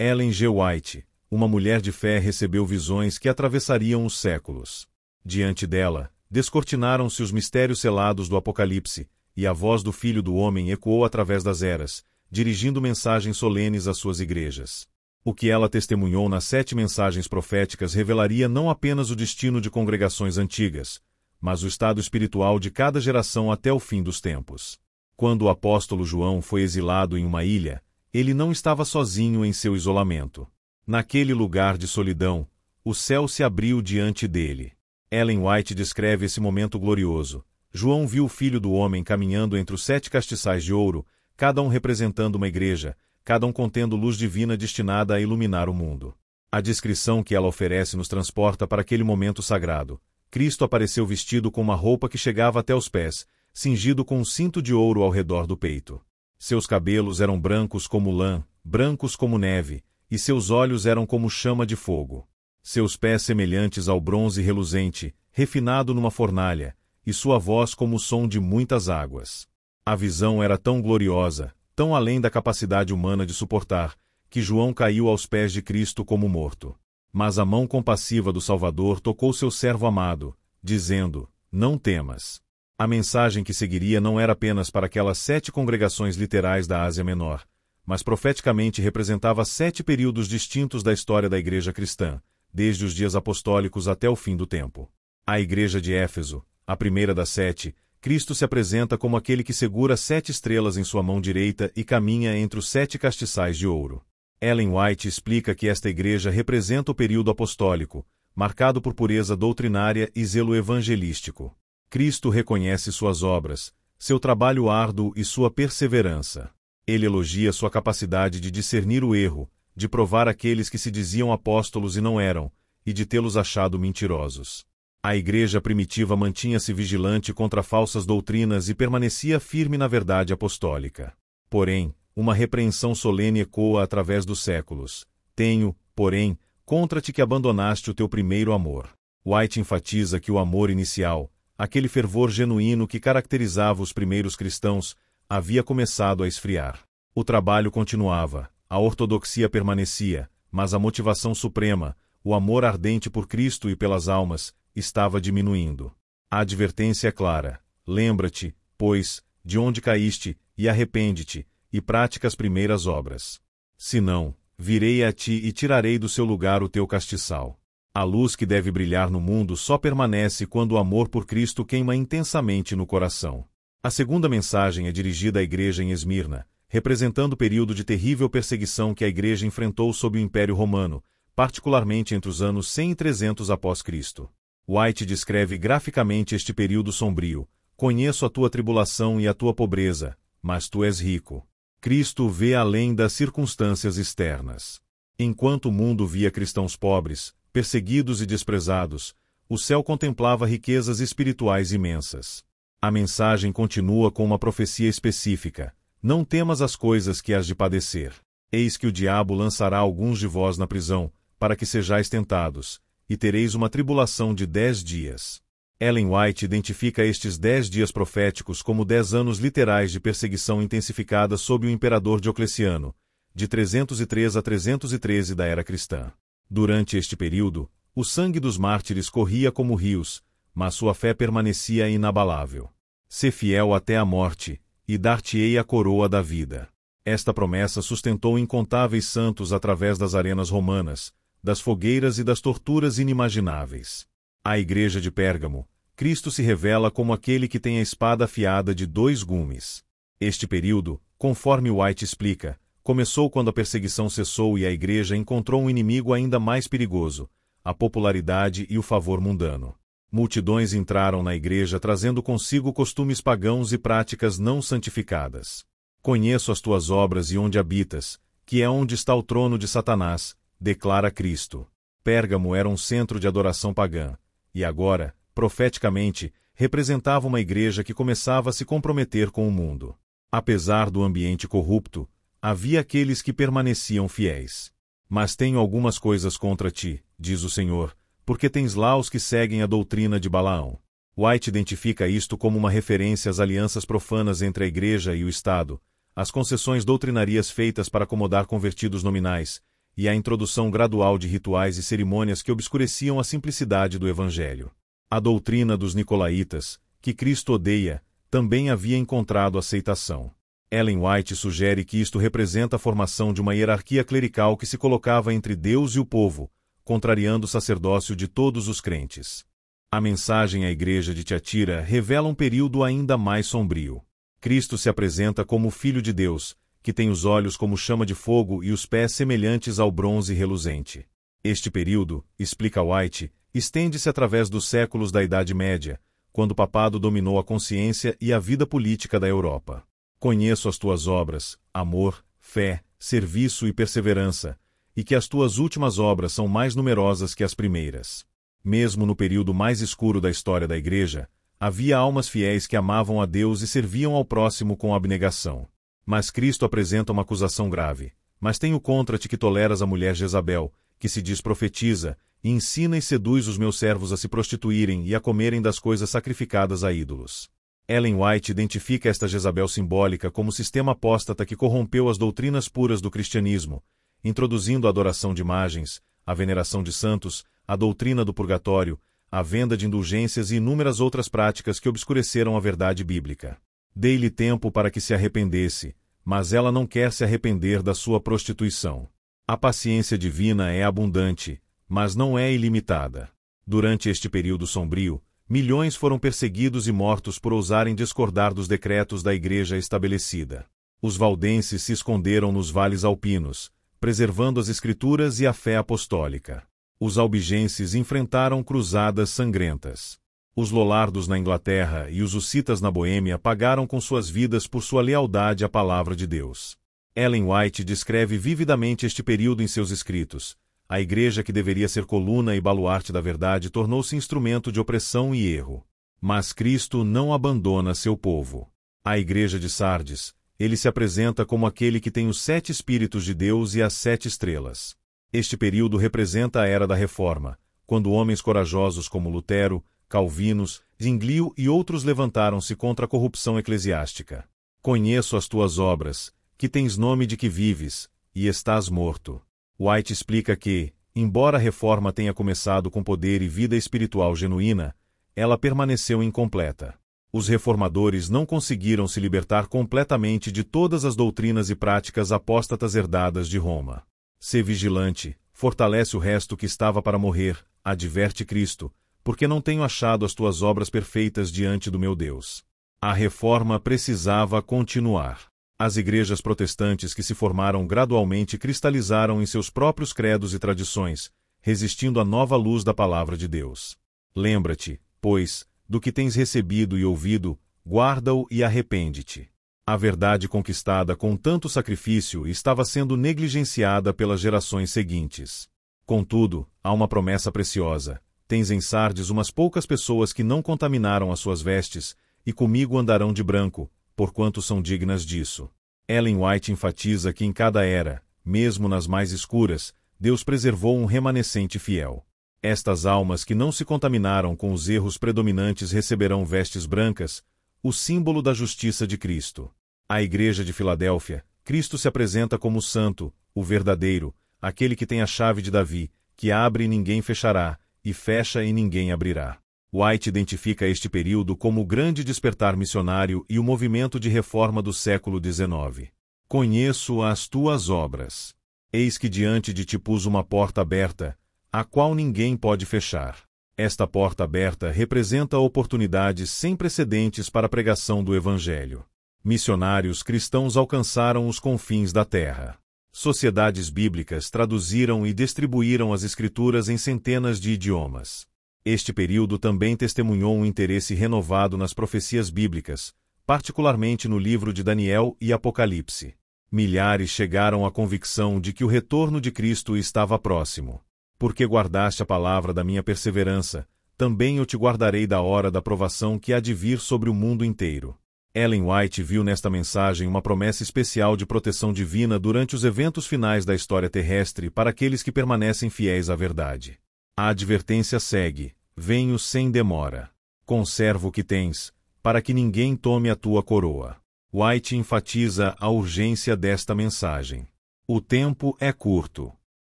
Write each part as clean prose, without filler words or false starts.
Ellen G. White, uma mulher de fé, recebeu visões que atravessariam os séculos. Diante dela, descortinaram-se os mistérios selados do Apocalipse, e a voz do Filho do Homem ecoou através das eras, dirigindo mensagens solenes às suas igrejas. O que ela testemunhou nas 7 mensagens proféticas revelaria não apenas o destino de congregações antigas, mas o estado espiritual de cada geração até o fim dos tempos. Quando o apóstolo João foi exilado em uma ilha, ele não estava sozinho em seu isolamento. Naquele lugar de solidão, o céu se abriu diante dele. Ellen White descreve esse momento glorioso. João viu o Filho do Homem caminhando entre os 7 castiçais de ouro, cada um representando uma igreja, cada um contendo luz divina destinada a iluminar o mundo. A descrição que ela oferece nos transporta para aquele momento sagrado. Cristo apareceu vestido com uma roupa que chegava até os pés, cingido com um cinto de ouro ao redor do peito. Seus cabelos eram brancos como lã, brancos como neve, e seus olhos eram como chama de fogo. Seus pés semelhantes ao bronze reluzente, refinado numa fornalha, e sua voz como o som de muitas águas. A visão era tão gloriosa, tão além da capacidade humana de suportar, que João caiu aos pés de Cristo como morto. Mas a mão compassiva do Salvador tocou seu servo amado, dizendo: "Não temas." A mensagem que seguiria não era apenas para aquelas 7 congregações literais da Ásia Menor, mas profeticamente representava 7 períodos distintos da história da igreja cristã, desde os dias apostólicos até o fim do tempo. A igreja de Éfeso, a primeira das 7, Cristo se apresenta como aquele que segura 7 estrelas em sua mão direita e caminha entre os 7 castiçais de ouro. Ellen White explica que esta igreja representa o período apostólico, marcado por pureza doutrinária e zelo evangelístico. Cristo reconhece suas obras, seu trabalho árduo e sua perseverança. Ele elogia sua capacidade de discernir o erro, de provar aqueles que se diziam apóstolos e não eram, e de tê-los achado mentirosos. A igreja primitiva mantinha-se vigilante contra falsas doutrinas e permanecia firme na verdade apostólica. Porém, uma repreensão solene ecoa através dos séculos. Tenho, porém, contra ti que abandonaste o teu primeiro amor. White enfatiza que o amor inicial, aquele fervor genuíno que caracterizava os primeiros cristãos, havia começado a esfriar. O trabalho continuava, a ortodoxia permanecia, mas a motivação suprema, o amor ardente por Cristo e pelas almas, estava diminuindo. A advertência é clara: lembra-te, pois, de onde caíste, e arrepende-te, e pratica as primeiras obras. Senão, virei a ti e tirarei do seu lugar o teu castiçal. A luz que deve brilhar no mundo só permanece quando o amor por Cristo queima intensamente no coração. A segunda mensagem é dirigida à igreja em Esmirna, representando o período de terrível perseguição que a igreja enfrentou sob o Império Romano, particularmente entre os anos 100 e 300 após Cristo. White descreve graficamente este período sombrio: "Conheço a tua tribulação e a tua pobreza, mas tu és rico." Cristo vê além das circunstâncias externas. Enquanto o mundo via cristãos pobres, perseguidos e desprezados, o céu contemplava riquezas espirituais imensas. A mensagem continua com uma profecia específica: "Não temas as coisas que hás de padecer. Eis que o diabo lançará alguns de vós na prisão, para que sejais tentados, e tereis uma tribulação de 10 dias. Ellen White identifica estes 10 dias proféticos como 10 anos literais de perseguição intensificada sob o imperador Diocleciano, de 303 a 313 da era cristã. Durante este período, o sangue dos mártires corria como rios, mas sua fé permanecia inabalável. "Sê fiel até a morte, e dar-te-ei a coroa da vida." Esta promessa sustentou incontáveis santos através das arenas romanas, das fogueiras e das torturas inimagináveis. À igreja de Pérgamo, Cristo se revela como aquele que tem a espada afiada de 2 gumes. Este período, conforme White explica, começou quando a perseguição cessou e a igreja encontrou um inimigo ainda mais perigoso: a popularidade e o favor mundano. Multidões entraram na igreja trazendo consigo costumes pagãos e práticas não santificadas. "Conheço as tuas obras e onde habitas, que é onde está o trono de Satanás", declara Cristo. Pérgamo era um centro de adoração pagã, e agora, profeticamente, representava uma igreja que começava a se comprometer com o mundo. Apesar do ambiente corrupto, havia aqueles que permaneciam fiéis. "Mas tenho algumas coisas contra ti", diz o Senhor, "porque tens lá os que seguem a doutrina de Balaão." White identifica isto como uma referência às alianças profanas entre a igreja e o Estado, às concessões doutrinarias feitas para acomodar convertidos nominais, e a introdução gradual de rituais e cerimônias que obscureciam a simplicidade do Evangelho. A doutrina dos Nicolaítas, que Cristo odeia, também havia encontrado aceitação. Ellen White sugere que isto representa a formação de uma hierarquia clerical que se colocava entre Deus e o povo, contrariando o sacerdócio de todos os crentes. A mensagem à igreja de Tiatira revela um período ainda mais sombrio. Cristo se apresenta como o Filho de Deus, que tem os olhos como chama de fogo e os pés semelhantes ao bronze reluzente. Este período, explica White, estende-se através dos séculos da Idade Média, quando o papado dominou a consciência e a vida política da Europa. Conheço as tuas obras, amor, fé, serviço e perseverança, e que as tuas últimas obras são mais numerosas que as primeiras. Mesmo no período mais escuro da história da Igreja, havia almas fiéis que amavam a Deus e serviam ao próximo com abnegação. Mas Cristo apresenta uma acusação grave. Mas tenho contra ti que toleras a mulher Jezabel, que se diz profetiza, e ensina e seduz os meus servos a se prostituírem e a comerem das coisas sacrificadas a ídolos. Ellen White identifica esta Jezabel simbólica como sistema apóstata que corrompeu as doutrinas puras do cristianismo, introduzindo a adoração de imagens, a veneração de santos, a doutrina do purgatório, a venda de indulgências e inúmeras outras práticas que obscureceram a verdade bíblica. Dei-lhe tempo para que se arrependesse, mas ela não quer se arrepender da sua prostituição. A paciência divina é abundante, mas não é ilimitada. Durante este período sombrio, milhões foram perseguidos e mortos por ousarem discordar dos decretos da Igreja estabelecida. Os valdenses se esconderam nos vales alpinos, preservando as Escrituras e a fé apostólica. Os albigenses enfrentaram cruzadas sangrentas. Os lollardos na Inglaterra e os hussitas na Boêmia pagaram com suas vidas por sua lealdade à palavra de Deus. Ellen White descreve vividamente este período em seus escritos. A igreja que deveria ser coluna e baluarte da verdade tornou-se instrumento de opressão e erro. Mas Cristo não abandona seu povo. A igreja de Sardes, ele se apresenta como aquele que tem os 7 Espíritos de Deus e as 7 estrelas. Este período representa a era da Reforma, quando homens corajosos como Lutero, Calvinos, Zwinglio e outros levantaram-se contra a corrupção eclesiástica. Conheço as tuas obras, que tens nome de que vives, e estás morto. White explica que, embora a reforma tenha começado com poder e vida espiritual genuína, ela permaneceu incompleta. Os reformadores não conseguiram se libertar completamente de todas as doutrinas e práticas apóstatas herdadas de Roma. Sê vigilante, fortalece o resto que estava para morrer, adverte Cristo, porque não tenho achado as tuas obras perfeitas diante do meu Deus. A reforma precisava continuar. As igrejas protestantes que se formaram gradualmente cristalizaram em seus próprios credos e tradições, resistindo à nova luz da palavra de Deus. Lembra-te, pois, do que tens recebido e ouvido, guarda-o e arrepende-te. A verdade conquistada com tanto sacrifício estava sendo negligenciada pelas gerações seguintes. Contudo, há uma promessa preciosa. Tens em Sardes umas poucas pessoas que não contaminaram as suas vestes, e comigo andarão de branco, porquanto são dignas disso. Ellen White enfatiza que em cada era, mesmo nas mais escuras, Deus preservou um remanescente fiel. Estas almas que não se contaminaram com os erros predominantes receberão vestes brancas, o símbolo da justiça de Cristo. À Igreja de Filadélfia, Cristo se apresenta como o Santo, o verdadeiro, aquele que tem a chave de Davi, que abre e ninguém fechará, e fecha e ninguém abrirá. White identifica este período como o grande despertar missionário e o movimento de reforma do século XIX. Conheço as tuas obras. Eis que diante de ti pus uma porta aberta, a qual ninguém pode fechar. Esta porta aberta representa oportunidades sem precedentes para a pregação do Evangelho. Missionários cristãos alcançaram os confins da terra. Sociedades bíblicas traduziram e distribuíram as Escrituras em centenas de idiomas. Este período também testemunhou um interesse renovado nas profecias bíblicas, particularmente no livro de Daniel e Apocalipse. Milhares chegaram à convicção de que o retorno de Cristo estava próximo. Porque guardaste a palavra da minha perseverança, também eu te guardarei da hora da provação que há de vir sobre o mundo inteiro. Ellen White viu nesta mensagem uma promessa especial de proteção divina durante os eventos finais da história terrestre para aqueles que permanecem fiéis à verdade. A advertência segue: venho sem demora. Conserva o que tens, para que ninguém tome a tua coroa. White enfatiza a urgência desta mensagem. O tempo é curto.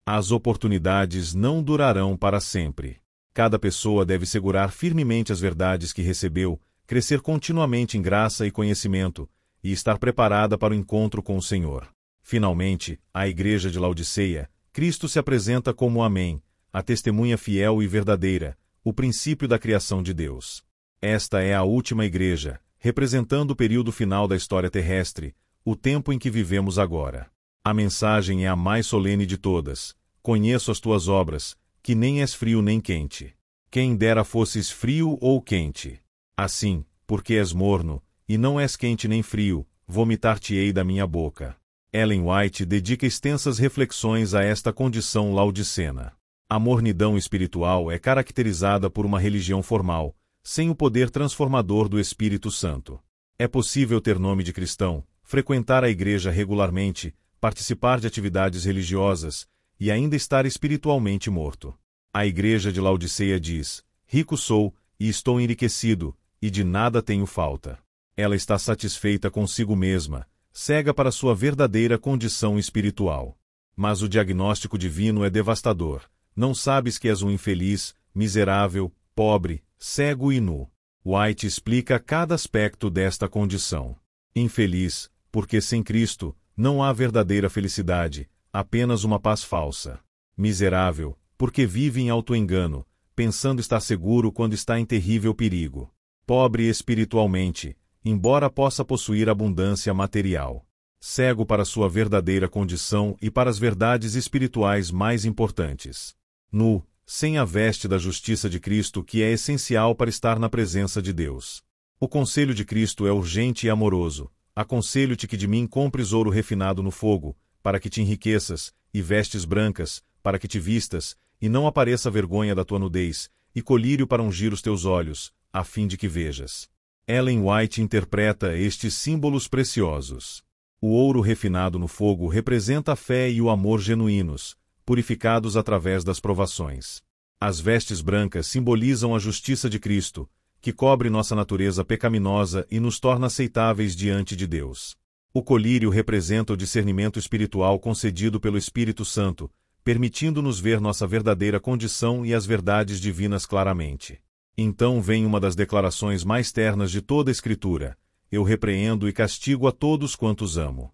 As oportunidades não durarão para sempre. Cada pessoa deve segurar firmemente as verdades que recebeu, crescer continuamente em graça e conhecimento, e estar preparada para o encontro com o Senhor. Finalmente, à Igreja de Laodiceia, Cristo se apresenta como Amém, a testemunha fiel e verdadeira, o princípio da criação de Deus. Esta é a última igreja, representando o período final da história terrestre, o tempo em que vivemos agora. A mensagem é a mais solene de todas. Conheço as tuas obras, que nem és frio nem quente. Quem dera fosses frio ou quente. Assim, porque és morno, e não és quente nem frio, vomitar-te-ei da minha boca. Ellen White dedica extensas reflexões a esta condição laodicena. A mornidão espiritual é caracterizada por uma religião formal, sem o poder transformador do Espírito Santo. É possível ter nome de cristão, frequentar a igreja regularmente, participar de atividades religiosas e ainda estar espiritualmente morto. A igreja de Laodiceia diz: rico sou, e estou enriquecido, e de nada tenho falta. Ela está satisfeita consigo mesma, cega para sua verdadeira condição espiritual. Mas o diagnóstico divino é devastador. Não sabes que és um infeliz, miserável, pobre, cego e nu. White explica cada aspecto desta condição. Infeliz, porque sem Cristo, não há verdadeira felicidade, apenas uma paz falsa. Miserável, porque vive em auto-engano, pensando estar seguro quando está em terrível perigo. Pobre espiritualmente, embora possa possuir abundância material. Cego para sua verdadeira condição e para as verdades espirituais mais importantes. Nu, sem a veste da justiça de Cristo que é essencial para estar na presença de Deus. O conselho de Cristo é urgente e amoroso. Aconselho-te que de mim compres ouro refinado no fogo, para que te enriqueças, e vestes brancas, para que te vistas, e não apareça a vergonha da tua nudez, e colírio para ungir os teus olhos, a fim de que vejas. Ellen White interpreta estes símbolos preciosos. O ouro refinado no fogo representa a fé e o amor genuínos, purificados através das provações. As vestes brancas simbolizam a justiça de Cristo, que cobre nossa natureza pecaminosa e nos torna aceitáveis diante de Deus. O colírio representa o discernimento espiritual concedido pelo Espírito Santo, permitindo-nos ver nossa verdadeira condição e as verdades divinas claramente. Então vem uma das declarações mais ternas de toda a Escritura: eu repreendo e castigo a todos quantos amo.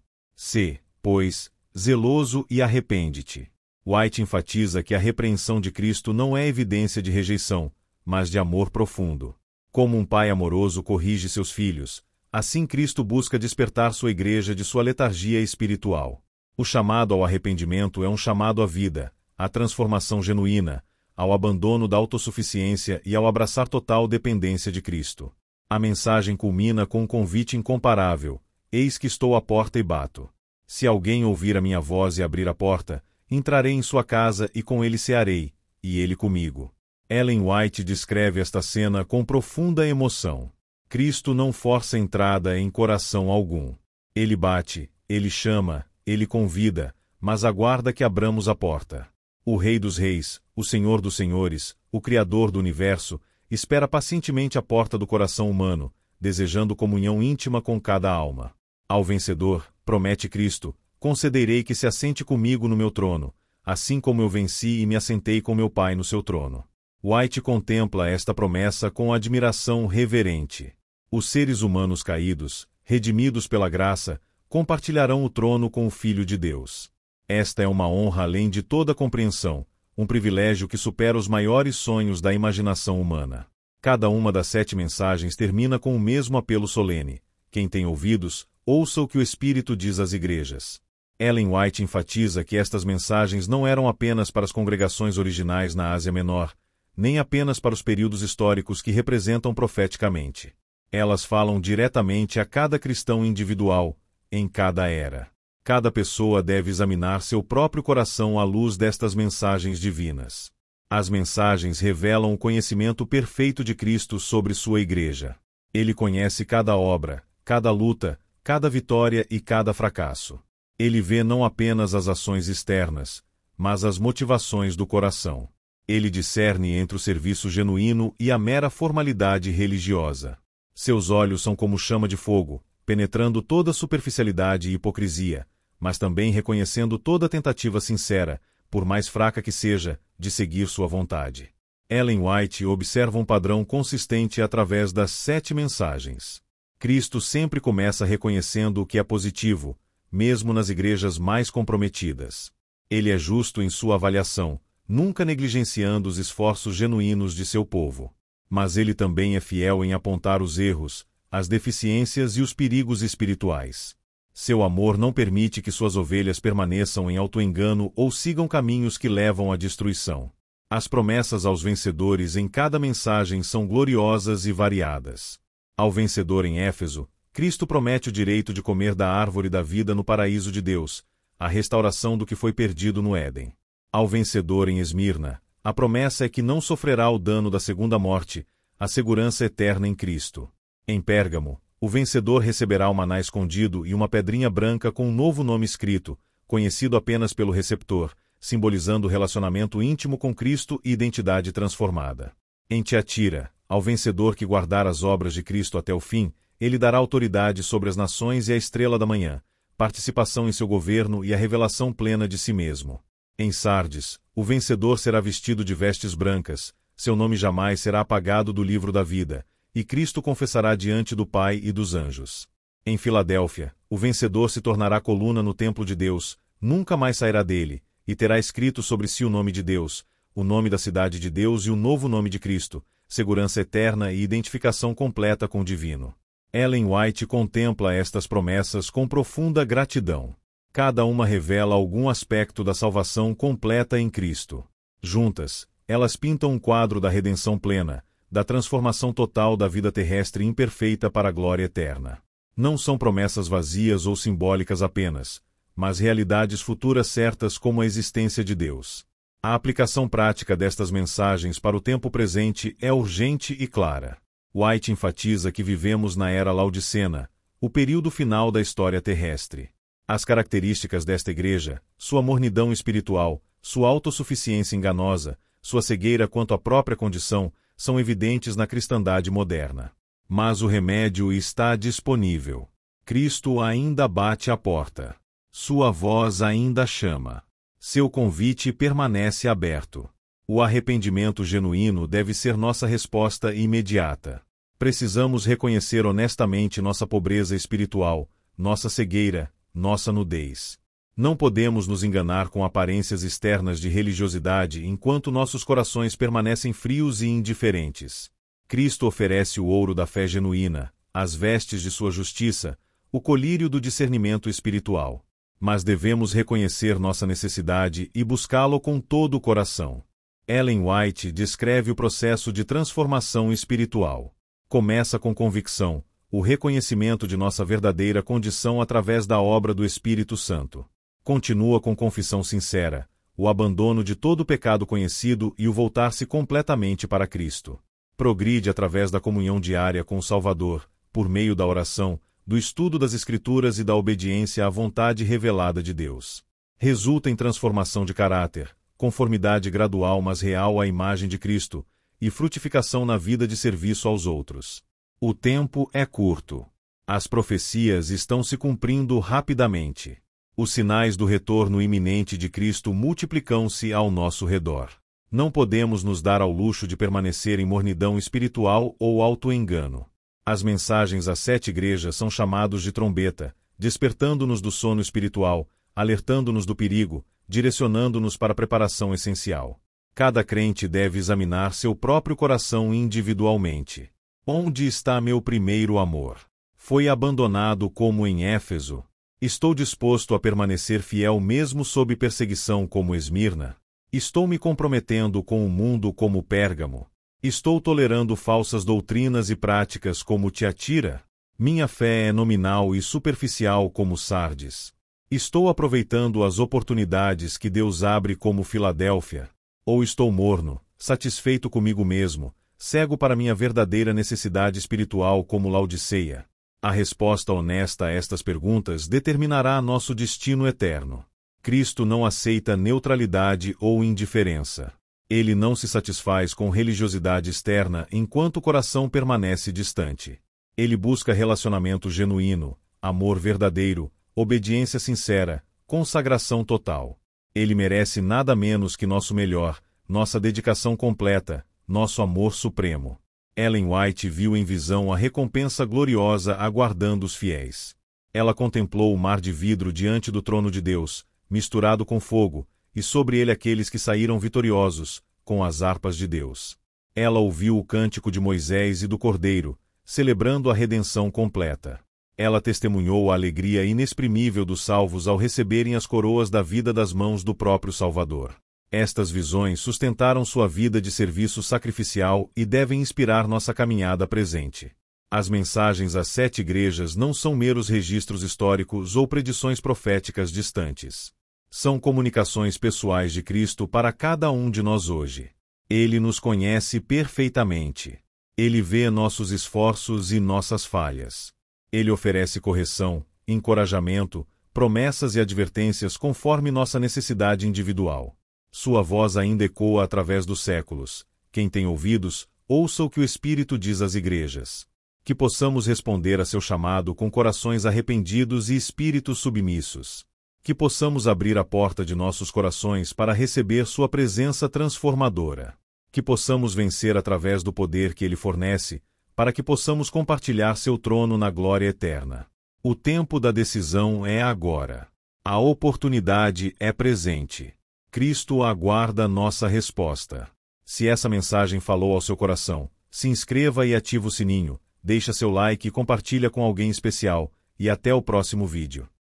Pois, zeloso e arrepende-te. White enfatiza que a repreensão de Cristo não é evidência de rejeição, mas de amor profundo. Como um pai amoroso corrige seus filhos, assim Cristo busca despertar sua igreja de sua letargia espiritual. O chamado ao arrependimento é um chamado à vida, à transformação genuína, ao abandono da autossuficiência e ao abraçar total dependência de Cristo. A mensagem culmina com um convite incomparável: eis que estou à porta e bato. Se alguém ouvir a minha voz e abrir a porta, entrarei em sua casa e com ele cearei, e ele comigo. Ellen White descreve esta cena com profunda emoção. Cristo não força entrada em coração algum. Ele bate, ele chama, ele convida, mas aguarda que abramos a porta. O Rei dos Reis, o Senhor dos Senhores, o Criador do Universo, espera pacientemente à porta do coração humano, desejando comunhão íntima com cada alma. Ao vencedor, promete Cristo, concederei que se assente comigo no meu trono, assim como eu venci e me assentei com meu Pai no seu trono. White contempla esta promessa com admiração reverente. Os seres humanos caídos, redimidos pela graça, compartilharão o trono com o Filho de Deus. Esta é uma honra além de toda compreensão, um privilégio que supera os maiores sonhos da imaginação humana. Cada uma das 7 mensagens termina com o mesmo apelo solene: quem tem ouvidos, ouça o que o Espírito diz às igrejas. Ellen White enfatiza que estas mensagens não eram apenas para as congregações originais na Ásia Menor, nem apenas para os períodos históricos que representam profeticamente. Elas falam diretamente a cada cristão individual, em cada era. Cada pessoa deve examinar seu próprio coração à luz destas mensagens divinas. As mensagens revelam o conhecimento perfeito de Cristo sobre sua igreja. Ele conhece cada obra, cada luta, cada vitória e cada fracasso. Ele vê não apenas as ações externas, mas as motivações do coração. Ele discerne entre o serviço genuíno e a mera formalidade religiosa. Seus olhos são como chama de fogo, penetrando toda superficialidade e hipocrisia, mas também reconhecendo toda tentativa sincera, por mais fraca que seja, de seguir sua vontade. Ellen White observa um padrão consistente através das 7 mensagens. Cristo sempre começa reconhecendo o que é positivo, mesmo nas igrejas mais comprometidas. Ele é justo em sua avaliação, nunca negligenciando os esforços genuínos de seu povo. Mas ele também é fiel em apontar os erros, as deficiências e os perigos espirituais. Seu amor não permite que suas ovelhas permaneçam em autoengano ou sigam caminhos que levam à destruição. As promessas aos vencedores em cada mensagem são gloriosas e variadas. Ao vencedor em Éfeso, Cristo promete o direito de comer da árvore da vida no paraíso de Deus, a restauração do que foi perdido no Éden. Ao vencedor em Esmirna, a promessa é que não sofrerá o dano da segunda morte, a segurança eterna em Cristo. Em Pérgamo, o vencedor receberá o maná escondido e uma pedrinha branca com um novo nome escrito, conhecido apenas pelo receptor, simbolizando o relacionamento íntimo com Cristo e identidade transformada. Em Tiatira, ao vencedor que guardar as obras de Cristo até o fim, ele dará autoridade sobre as nações e a estrela da manhã, participação em seu governo e a revelação plena de si mesmo. Em Sardes, o vencedor será vestido de vestes brancas, seu nome jamais será apagado do livro da vida, e Cristo confessará diante do Pai e dos anjos. Em Filadélfia, o vencedor se tornará coluna no templo de Deus, nunca mais sairá dele, e terá escrito sobre si o nome de Deus, o nome da cidade de Deus e o novo nome de Cristo, segurança eterna e identificação completa com o divino. Ellen White contempla estas promessas com profunda gratidão. Cada uma revela algum aspecto da salvação completa em Cristo. Juntas, elas pintam um quadro da redenção plena, da transformação total da vida terrestre imperfeita para a glória eterna. Não são promessas vazias ou simbólicas apenas, mas realidades futuras certas como a existência de Deus. A aplicação prática destas mensagens para o tempo presente é urgente e clara. White enfatiza que vivemos na era laodicena, o período final da história terrestre. As características desta igreja, sua mornidão espiritual, sua autossuficiência enganosa, sua cegueira quanto à própria condição, são evidentes na cristandade moderna. Mas o remédio está disponível. Cristo ainda bate à porta. Sua voz ainda chama. Seu convite permanece aberto. O arrependimento genuíno deve ser nossa resposta imediata. Precisamos reconhecer honestamente nossa pobreza espiritual, nossa cegueira, nossa nudez. Não podemos nos enganar com aparências externas de religiosidade enquanto nossos corações permanecem frios e indiferentes. Cristo oferece o ouro da fé genuína, as vestes de sua justiça, o colírio do discernimento espiritual. Mas devemos reconhecer nossa necessidade e buscá-lo com todo o coração. Ellen White descreve o processo de transformação espiritual. Começa com convicção, o reconhecimento de nossa verdadeira condição através da obra do Espírito Santo. Continua com confissão sincera, o abandono de todo o pecado conhecido e o voltar-se completamente para Cristo. Progride através da comunhão diária com o Salvador, por meio da oração, do estudo das Escrituras e da obediência à vontade revelada de Deus. Resulta em transformação de caráter, conformidade gradual mas real à imagem de Cristo, e frutificação na vida de serviço aos outros. O tempo é curto. As profecias estão se cumprindo rapidamente. Os sinais do retorno iminente de Cristo multiplicam-se ao nosso redor. Não podemos nos dar ao luxo de permanecer em mornidão espiritual ou autoengano. As mensagens às 7 igrejas são chamados de trombeta, despertando-nos do sono espiritual, alertando-nos do perigo, direcionando-nos para a preparação essencial. Cada crente deve examinar seu próprio coração individualmente. Onde está meu primeiro amor? Foi abandonado como em Éfeso? Estou disposto a permanecer fiel mesmo sob perseguição como Esmirna? Estou me comprometendo com o mundo como Pérgamo? Estou tolerando falsas doutrinas e práticas como Tiatira? Minha fé é nominal e superficial como Sardes? Estou aproveitando as oportunidades que Deus abre como Filadélfia? Ou estou morno, satisfeito comigo mesmo, cego para minha verdadeira necessidade espiritual como Laodiceia? A resposta honesta a estas perguntas determinará nosso destino eterno. Cristo não aceita neutralidade ou indiferença. Ele não se satisfaz com religiosidade externa enquanto o coração permanece distante. Ele busca relacionamento genuíno, amor verdadeiro, obediência sincera, consagração total. Ele merece nada menos que nosso melhor, nossa dedicação completa, nosso amor supremo. Ellen White viu em visão a recompensa gloriosa aguardando os fiéis. Ela contemplou o mar de vidro diante do trono de Deus, misturado com fogo, e sobre ele aqueles que saíram vitoriosos, com as harpas de Deus. Ela ouviu o cântico de Moisés e do Cordeiro, celebrando a redenção completa. Ela testemunhou a alegria inexprimível dos salvos ao receberem as coroas da vida das mãos do próprio Salvador. Estas visões sustentaram sua vida de serviço sacrificial e devem inspirar nossa caminhada presente. As mensagens às 7 igrejas não são meros registros históricos ou predições proféticas distantes. São comunicações pessoais de Cristo para cada um de nós hoje. Ele nos conhece perfeitamente. Ele vê nossos esforços e nossas falhas. Ele oferece correção, encorajamento, promessas e advertências conforme nossa necessidade individual. Sua voz ainda ecoa através dos séculos. Quem tem ouvidos, ouça o que o Espírito diz às igrejas. Que possamos responder a seu chamado com corações arrependidos e espíritos submissos. Que possamos abrir a porta de nossos corações para receber sua presença transformadora. Que possamos vencer através do poder que ele fornece, para que possamos compartilhar seu trono na glória eterna. O tempo da decisão é agora. A oportunidade é presente. Cristo aguarda nossa resposta. Se essa mensagem falou ao seu coração, se inscreva e ative o sininho, deixa seu like e compartilha com alguém especial, e até o próximo vídeo.